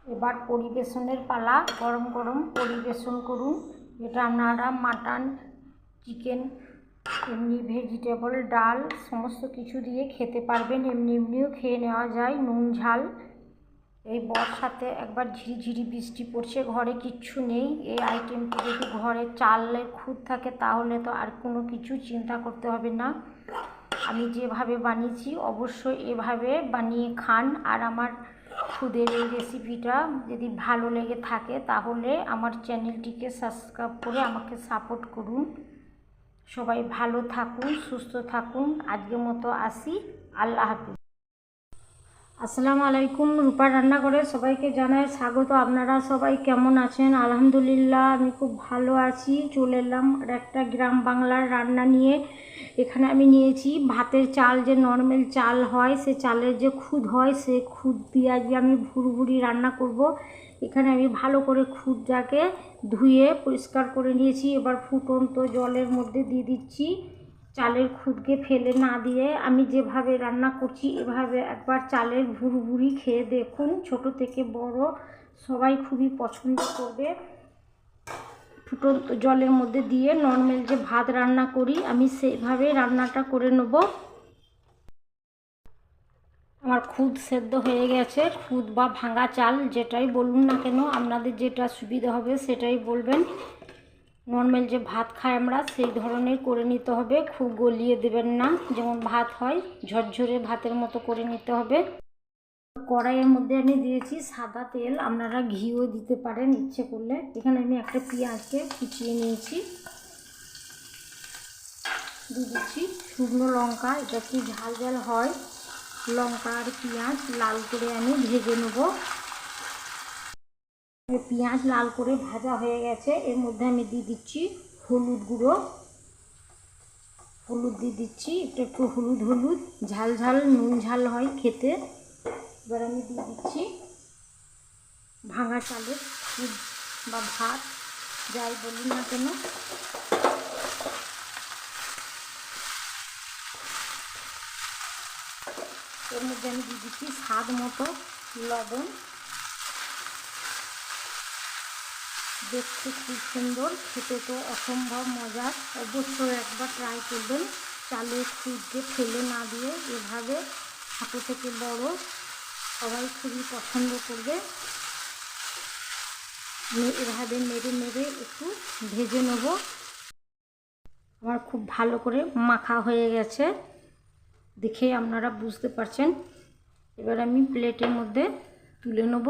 এবার পরিবেশনের পালা। গরম গরম পরিবেশন করুন। এটা আপনারা মাটন, চিকেন, এমনি ভেজিটেবল, ডাল সমস্ত কিছু দিয়ে খেতে পারবেন। এমনিও খেয়ে নেওয়া যায় নুন ঝাল। এই বর্ষাতে একবার ঝিরিঝিরি বৃষ্টি পড়ছে, ঘরে কিচ্ছু নেই, এই আইটেমটি যদি ঘরে চালের খুদ থাকে তাহলে তো আর কোনো কিছু চিন্তা করতে হবে না। আমি যেভাবে বানিয়েছি অবশ্যই এভাবে বানিয়ে খান। আর আমার খুদের এই রেসিপিটা যদি ভালো লেগে থাকে তাহলে আমার চ্যানেলটিকে সাবস্ক্রাইব করে আমাকে সাপোর্ট করুন। সবাই ভালো থাকুন, সুস্থ থাকুন। আজকের মতো আসি, আল্লাহ হাফিজ। আসসালামু আলাইকুম। রূপার রান্নাঘরে সবাইকে জানাই স্বাগত। আপনারা সবাই কেমন আছেন? আলহামদুলিল্লাহ আমি খুব ভালো আছি। চলে এলাম আর একটা গ্রাম বাংলার রান্না নিয়ে। এখানে আমি নিয়েছি ভাতের চাল, যে নর্মাল চাল হয়, সে চালের যে খুদ হয়, সে খুদ দিয়ে আজকে আমি ভুরভুরি রান্না করব। এখানে আমি ভালো করে খুদটাকে ধুয়ে পরিষ্কার করে নিয়েছি। এবার ফুটন্ত জলের মধ্যে দিয়ে দিচ্ছি। চালের খুদকে ফেলে না দিয়ে আমি যেভাবে রান্না করছি এভাবে একবার চালের ভুরভুরি খেয়ে দেখুন। ছোট থেকে বড় সবাই খুবই পছন্দ করবে। ফুটন্ত জলের মধ্যে দিয়ে নর্মাল যে ভাত রান্না করি আমি সেইভাবে রান্নাটা করে নেব। আমার খুদ সেদ্ধ হয়ে গেছে। খুদ বা ভাঙা চাল যেটাই বলুন না কেন, আপনাদের যেটা সুবিধা হবে সেটাই বলবেন। নর্মাল যে ভাত খাই আমরা সেই ধরনের করে নিতে হবে, খুব গলিয়ে দেবেন না, যেমন ভাত হয় ঝরঝরে ভাতের মতো করে নিতে হবে। কড়াইয়ের মধ্যে আমি দিয়েছি সাদা তেল, আপনারা ঘিও দিতে পারেন ইচ্ছে করলে। এখানে আমি একটা পেঁয়াজকে কুচিয়ে নিয়েছি, দিয়ে দিচ্ছি শুকনো লঙ্কা। এটা একটু ঝাল ঝাল হয়। লঙ্কা আর পেঁয়াজ লাল করে আমি ভেজে নেব। পেঁয়াজ লাল করে ভাজা হয়ে গেছে। এর মধ্যে আমি দিয়ে দিচ্ছি হলুদ গুঁড়ো। হলুদ দিয়ে দিচ্ছি একটু হলুদ ঝাল ঝাল নুন ঝাল হয় খেতে। এবার আমি দিয়ে দিচ্ছি ভাঙা চালের খুদ বা ভাত যাই বলুন না কেন। এর মধ্যে আমি দিয়ে দিচ্ছি স্বাদ মতো লবণ। দেখতে খুব সুন্দর, খেতে তো অসম্ভব মজার। অবশ্যই একবার ট্রাই করবেন। চালের খুদকে ফেলে না দিয়ে এভাবে ছোট থেকে বড় সবাই খুবই পছন্দ করবে। এভাবে নেড়ে নেড়ে একটু ভেজে নেব। আমার খুব ভালো করে মাখা হয়ে গেছে, দেখেই আপনারা বুঝতে পারছেন। এবার আমি প্লেটের মধ্যে তুলে নেব।